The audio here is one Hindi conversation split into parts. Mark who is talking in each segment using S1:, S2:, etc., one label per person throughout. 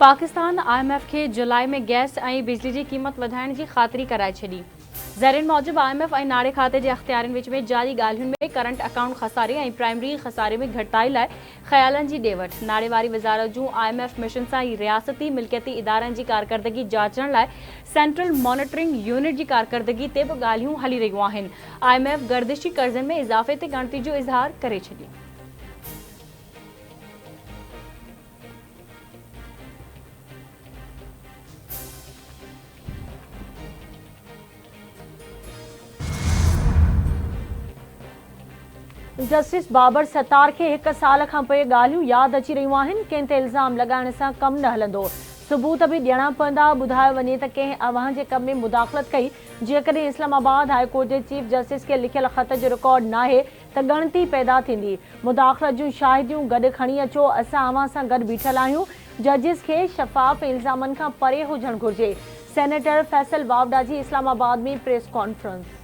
S1: पाकिस्तान IMF के जुलाई में गैस ऐं बिजली की कीमत वधाइण की ख़ातिरी कराए छॾी। ज़रीन मूजिब IMF ऐं नाड़े खाते के अख़्तियारनि विच में जारी ॻाल्हियुनि में करंट अकाउंट खसारे ऐं प्राइमरी खसारे में घटिताई लाइ ख़्यालनि जी ॾे वठि। नाड़े वारी वज़ारत जूं IMF मिशन सां रियासती मिल्कियती इदारनि जी कारकर्दगी जाचण लाइ सेंट्रल मॉनिटरिंग यूनिट की कारकर्दगी ते बि ॻाल्हियूं हली रहियूं आहिनि। IMF गर्दिशी कर्ज़नि में इज़ाफ़े ते ॻणिती जो इज़हार करे छॾियो। जस्टिस बाबर सत्तार के 1 साल खां पोइ ॻाल्हियूं यादि अची रहियूं आहिनि। कंहिं ते इल्ज़ाम लॻाइण सां कमु न हलंदो, सबूत बि ॾियणा पवंदा। ॿुधायो वञे त कंहिं अव्हां जे कम में मुदाख़लत कई। जेकॾहिं इस्लामाबाद हाई कोर्ट जे चीफ जस्टिस खे लिखियल ख़त जो रिकॉर्ड नाहे त ॻणिती पैदा थींदी। मुदाख़लत जूं शाहिदियूं गॾु खणी अचो, असां अव्हां सां गॾु बीठल आहियूं। जजिस खे शफ़ाफ़ इल्ज़ामनि खां परे हुजणु घुरिजे। सेनेटर फैसल वावडा जी इस्लामाबाद में प्रेस कॉन्फ्रेंस।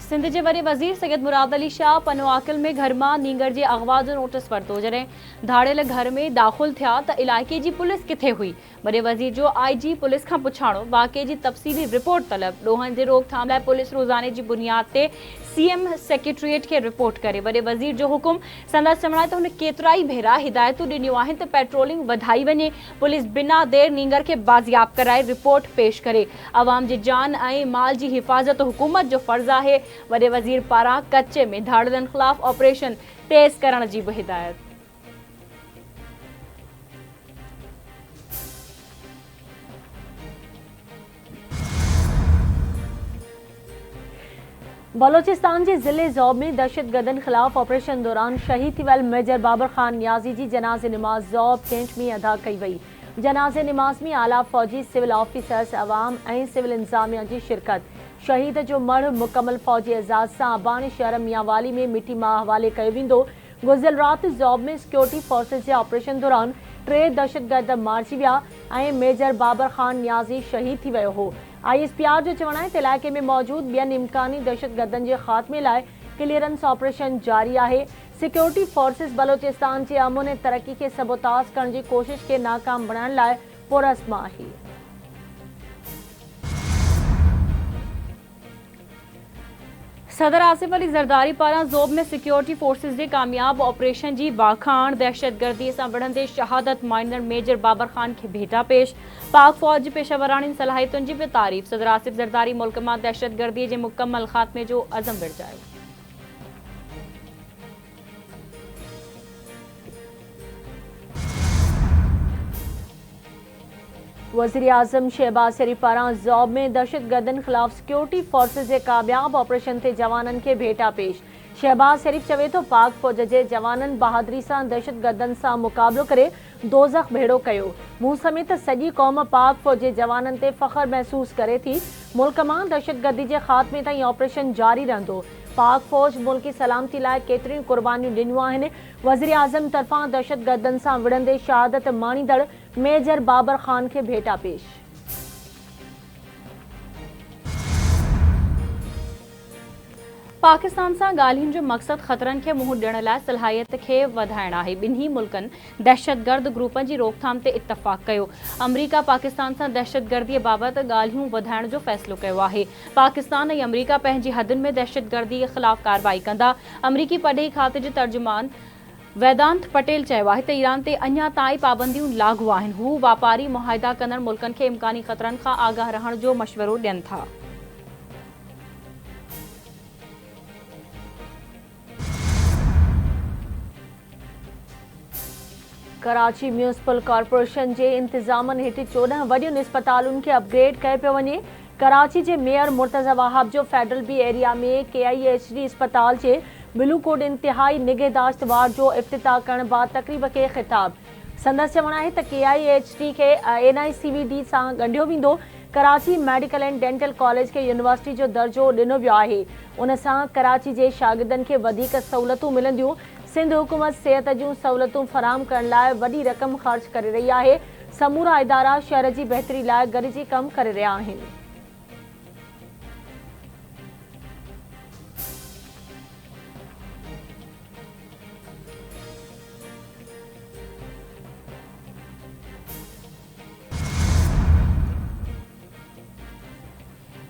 S1: सिंध के वॾे वज़ीर सैयद मुराद अली शाह पनवाकिल में घर में नींगर के अगवा जो नोटिस वरतो। जॾहिं धाड़ियल घर में दाख़िल थिया त इलाइक़े की पुलिस किथे हुई। वॾे वज़ीर जो IG पुलिस का पुछाणो, वाक़े की तफ़सीली रिपोर्ट तलब। ॾोहनि जे रोकथाम लाइ पुलिस रोज़ाने की बुनियाद ते CM सेक्रेटरीट के रिपोर्ट करे। वॾे वज़ीर जो हुकुम। संदसि चवण आहे त हुन केतिराई भेरा हिदायतूं ॾिनियूं आहिनि त पेट्रोलिंग वधाई वञे। पुलिस बिना देर नींगर के बाज़ियाब कराए रिपोर्ट पेश करे। अवाम जी जान ऐं माल की हिफ़ाज़त हुकूमत जो फ़र्ज़ आहे। वॾे वज़ीर पारां कच्चे में धाड़ियनि ख़िलाफ़ ऑपरेशन तेज़ करण जी बि हिदायत। बलोचिस्तान के ज़िले ज़ौब में दहशतगर्दनि ख़िलाफ़ ऑपरेशन दौरान शहीद थी वियल मेजर बाबर खान नियाज़ी की जनाज़े नमाज़ ज़ौब कैंट में अदा कई वई। जनाज़े नमाज़ में आला फ़ौजी, सिविल ऑफिसर्स, अवाम ऐं सिविल इंतज़ामिया की शिरकत। शहीद जो मढ़ मुकम्मल फ़ौजी एजाज़ से अबानी शहर मियांवाली में मिठी मां हवाले कयो वेंदो। गुज़िरियल रात ज़ौब में सिक्योरिटी फोर्सेस के ऑपरेशन दौरान 3 दहशतगर्द मारिजी विया ऐं मेजर बाबर खान नियाज़ी शहीद थी वियो हो। ISPR जो चवण आहे त इलाइक़े में मौजूद ॿियनि इम्कानी दहशतगर्दनि के ख़ात्मे लाइ क्लियरेंस ऑपरेशन जारी आहे। सिक्योरिटी फोर्सेस बलोचिस्तान के अमन ऐं तरक्की के सबोताज करण की कोशिश के नाकाम बनाइण लाइ पुरस्म आहे। सदर आसिफ अली ज़रदारी पारां ज़ौब में सिक्योरिटी फोर्सेस के कामयाब ऑपरेशन की बाखाण। दहशतगर्दी से बढ़ंदे शहादत माइंदड़ मेजर बाबर खान के भेटा पेश। पाक फौज पेशावरानी सलाहियतुनि जी भी तारीफ़। सदर आसिफ ज़रदारी मुल्क में दहशतगर्दी के मुकम्मल ख़ात्मे जो अज़म विरजायो। वज़ीर आज़म शहबाज शरीफ पारां ज़ौब में दहशतगर्दनि ख़िलाफ़ सिक्योरिटी फोर्सेस के कामयाब ऑपरेशन ते जवाननि के भेटा पेश। शहबाज शरीफ चवे तो पाक फौज के जवाननि बहादुरी से दहशतगर्दनि से मुकाबलो करे दोज़ख भेड़ो कयो। मूं समेत सॼी क़ौम पाक फौज के जवाननि ते फ़ख्र महसूस करे थी। मुल्क में दहशतगर्दी के ख़ात्मे ताईं ऑपरेशन जारी रहंदो। पाक फौज मुल्की सलामती लाइ केतिरियूं कुर्बानियूं ॾिनियूं आहिनि। वज़ीर आज़म तरफ़ां दहशतगर्दनि सां विढ़ंदे शहादत माणींदड़ मेजर बाबर खान के भेटा पेश। पाकिस्तान से ॻाल्हियुनि जो मक़सद ख़तरनि के मुंहुं ॾियण लाइ सलाहियत के वधाइण आहे। ॿिन्ही मुल्कनि दहशतगर्द ग्रुपनि की रोकथाम ते इत्तफ़ाक़ कयो। अमरीका पाकिस्तान से दहशतगर्दी बाबत ॻाल्हियूं वधाइण जो फ़ैसिलो कयो आहे। पाकिस्तान ऐं अमरीका पंहिंजी हदुनि में दहशतगर्दी के ख़िलाफ़ कार्रवाई कंदा। अमरीकी पढ़ई खाते जे तर्जुमान वेदांत पटेल चयो आहे त ईरान ते अञा ताईं पाबंदियूं लागू आहिनि। हू वापारी मुआहिदा कंदड़ मुल्कनि खे इम्कानी ख़तरनि खां आगाह रहण जो मशवरो ॾियनि था। कराची म्यूनिसिपल कॉर्पोरेशन के इंतजामन हेठि 14 वॾियुनि अस्पतालुनि के अपग्रेड कयो पियो वञे। कराची के मेयर मुर्तज़ा वाहब जो फेडरल बी एरिया में KIHD अस्पताल के ब्लू कोड इंतहाई निगहदाश्त वार्ड जो इफ्तिताह करण बाद तकरीब के खिताब। संदसि चवण आहे त KIHD के NICVD सां ॻंढियो वेंदो। Karachi medical and dental college के यूनिवर्सिटी जो दर्जो ॾिनो वियो आहे। उन सां कराची के शागिर्दनि के वधीक सहूलतूं मिलंदियूं। सिंध हुकूमत सेहत जूं सहूलतूं फराहम करण लाइ वॾी रक़म ख़र्च करे रही आहे। समूरा इदारा शहर की बहितरी लाइ गॾिजी कम करे रहिया आहिनि।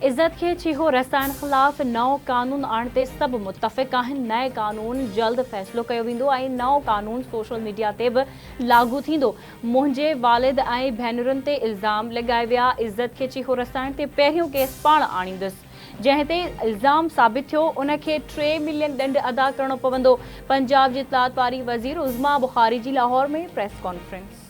S2: इज़्ज़त खे छीहो रसाइण ख़िलाफ़ नओं कानून आणते सभु मुतफ़िक़ आहिनि। नए कानून जल्द फ़ैसिलो कयो वेंदो ऐं नओं कानून सोशल मीडिया ते बि लागू थींदो। मुंहिंजे वालिद ऐं भेनरुनि ते इल्ज़ाम लॻाए विया। इज़्ज़त खे छीहो रसाइण ते पहिरियों केस पाण आणींदुसि। जंहिं ते इल्ज़ाम साबित थियो उन खे 3 मिलियन ॾंड अदा करणो पवंदो। पंजाब जी इत्तलात वारी वज़ीर उज़मा बुखारी जी लाहौर में प्रेस कॉन्फ्रेंस।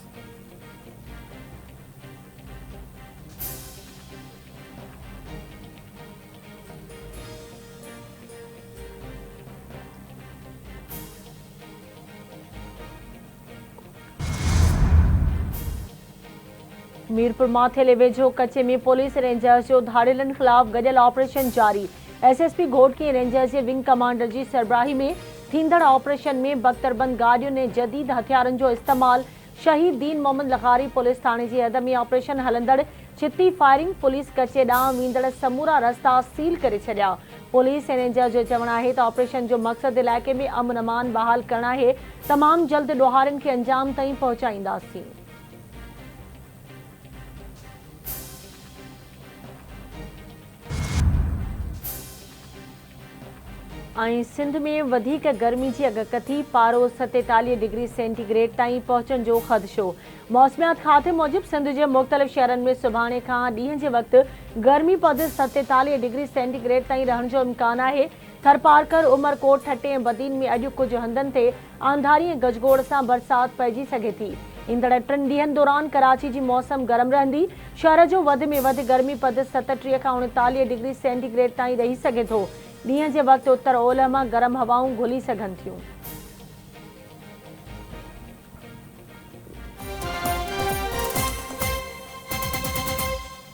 S1: मीरपुर माथेले वेझो कचे में पुलिस रेंजर्स जो धाड़ेलनि ख़िलाफ़ गॾियल ऑपरेशन जारी। एसएसपी घोटकी रेंजर्स जे विंग कमांडर जी सरबराही में थींदड़ ऑपरेशन में बख्तरबंद गाॾियुनि ऐं जदीद हथियारनि जो इस्तेमाल। शहीद दीन मोहम्मद लखारी पुलिस थाणे जी हद में ऑपरेशन हलंदड़ छिती फायरिंग पुलिस कचे ॾांहुं वेंदड़ समूरा रस्ता सील करे छॾिया। पुलिस ऐं रेंजर्स जो चवणु आहे त ऑपरेशन जो मक़सदु इलाइक़े में अमन अमान बहाल करणु आहे। तमामु जल्द ॾोहारियुनि खे अंजाम ताईं पहुचाईंदासीं। सिंध में वधीक गर्मी की अगकथी पारो 47 डिग्री सेंटीग्रेड ताईं पहुंचण जो ख़दशो। मौसमियात खाते मूजिब सिंध के मुख़्तलिफ़ शहरनि में सुभाणे खां ॾींहं जे वक़्तु गर्मी पद 47 डिग्री सेंटीग्रेड ताईं रहण जो इम्कान है। थरपारकर, उमरकोट, ठटे ऐं बदीन में अॼु कुछ हंधनि ते आंधारी ऐं गजगोड़ सां बरसात पइजी सघे थी। ईंदड़ 3 ॾींहनि दौरान कराची जी मौसम गरम रहंदी। शहर जो वधि में वधि गर्मी पद 37 खां 39 डिग्री सेंटीग्रेड ताईं रही सघे थो। ॾींहं जे वक़्तु उत्तर ओलह मां गरम हवाऊं घुली सघनि थियूं।